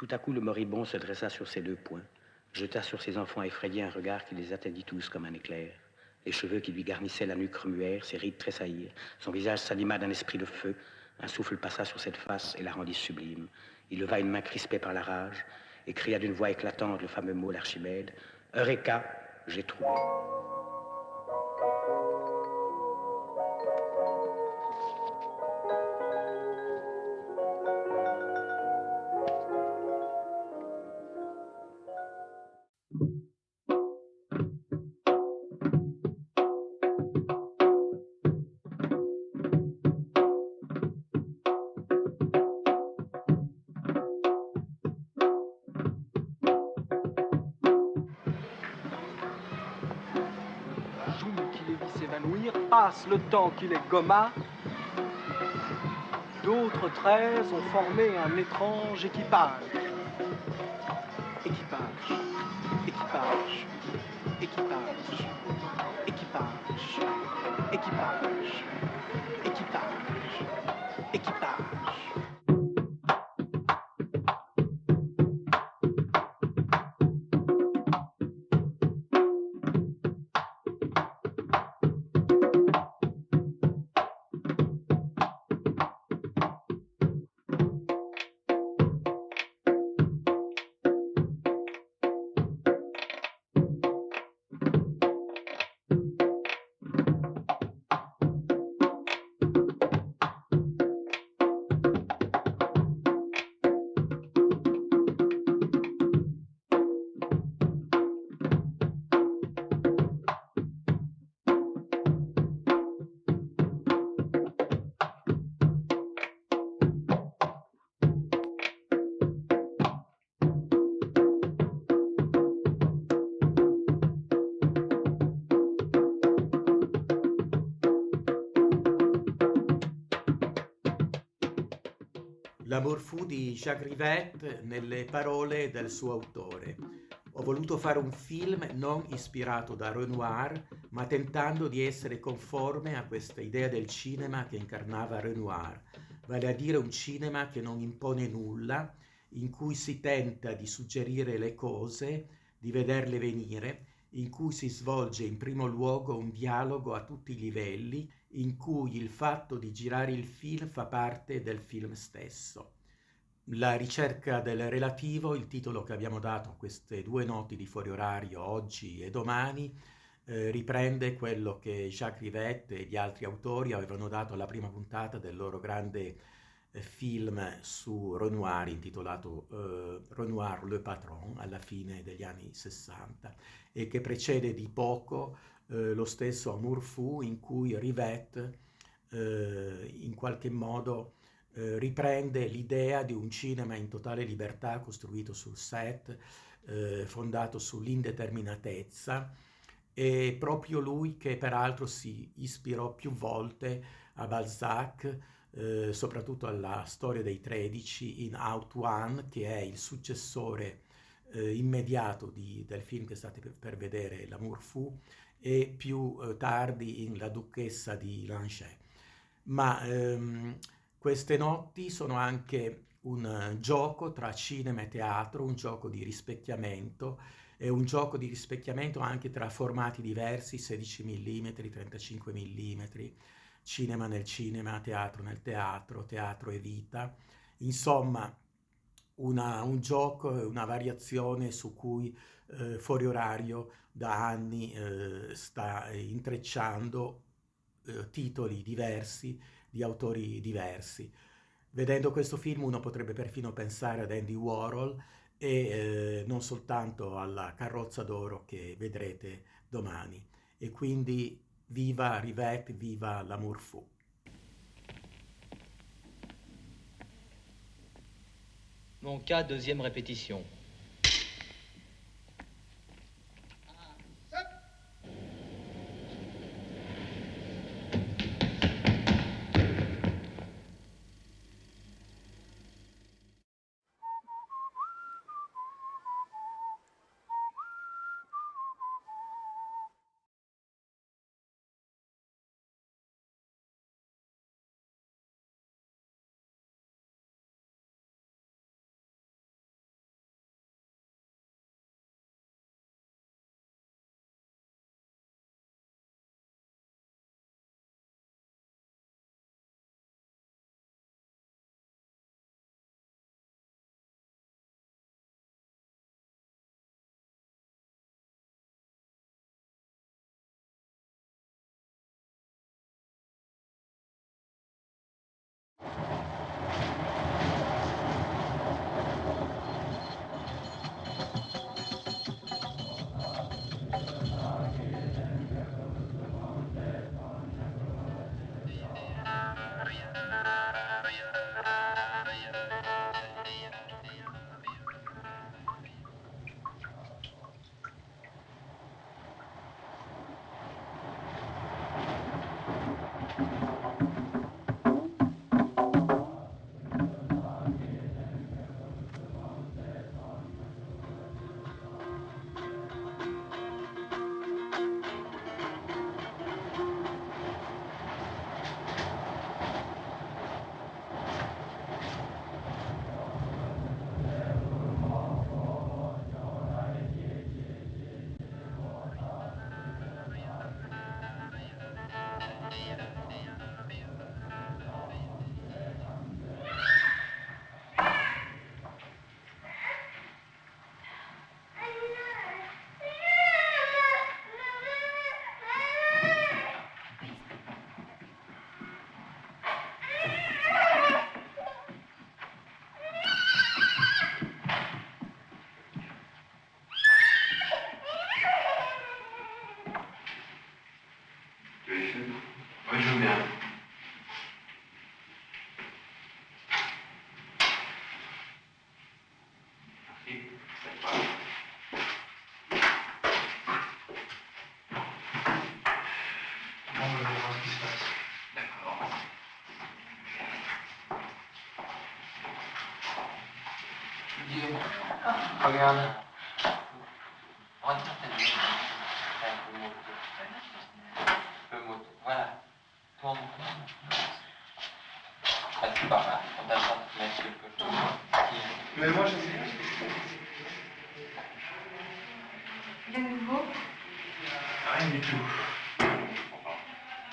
Tout à coup, le moribond se dressa sur ses deux poings, jeta sur ses enfants effrayés un regard qui les atteignit tous comme un éclair. Les cheveux qui lui garnissaient la nuque remuèrent, ses rides tressaillirent, son visage s'anima d'un esprit de feu, un souffle passa sur cette face et la rendit sublime. Il leva une main crispée par la rage et cria d'une voix éclatante le fameux mot d'Archimède, « Eureka, j'ai trouvé !» Passe le temps qu'il est gomma, d'autres traits ont formé un étrange équipage. Équipage, équipage, équipage, équipage, équipage, équipage, équipage. L'amour fou di Jacques Rivette nelle parole del suo autore. Ho voluto fare un film non ispirato da Renoir, ma tentando di essere conforme a questa idea del cinema che incarnava Renoir, vale a dire un cinema che non impone nulla, in cui si tenta di suggerire le cose, di vederle venire, in cui si svolge in primo luogo un dialogo a tutti i livelli, in cui il fatto di girare il film fa parte del film stesso. La ricerca del relativo, il titolo che abbiamo dato a queste due notti di fuori orario oggi e domani, riprende quello che Jacques Rivette e gli altri autori avevano dato alla prima puntata del loro grande film su Renoir intitolato Renoir Le Patron alla fine degli anni 60 e che precede di poco lo stesso Amour Fou in cui Rivette in qualche modo riprende l'idea di un cinema in totale libertà costruito sul set, fondato sull'indeterminatezza, e proprio lui che peraltro si ispirò più volte a Balzac, soprattutto alla Storia dei 13 in Out One, che è il successore immediato del film che state per vedere, L'Amour Fou, e più tardi in La Duchessa di Langeais. Ma queste notti sono anche un gioco tra cinema e teatro, un gioco di rispecchiamento, è un gioco di rispecchiamento anche tra formati diversi, 16 mm, 35 mm, cinema nel cinema, teatro nel teatro, teatro e vita. Insomma, un gioco e una variazione su cui Fuori Orario da anni sta intrecciando titoli diversi di autori diversi. Vedendo questo film uno potrebbe perfino pensare ad Andy Warhol e non soltanto alla Carrozza d'Oro che vedrete domani. E quindi viva Rivette, viva l'Amour Fou. Mon cas, deuxième répétition. Oui, je veux bien. Merci. C'est pas. Bon, je vais voir ce qui se passe. D'accord. Guillaume, regarde. Rentre ta tête. Un peu moto. Voilà. Tourne. Ah, c'est pas mal. On a le temps de mettre quelque chose. Mais moi, je sais pas. De nouveau? Rien du tout.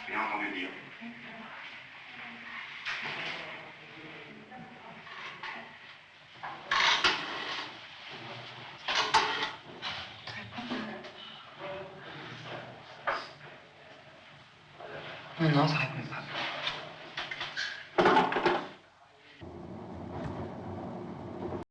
Rien entendu dire. Non, ça répond pas.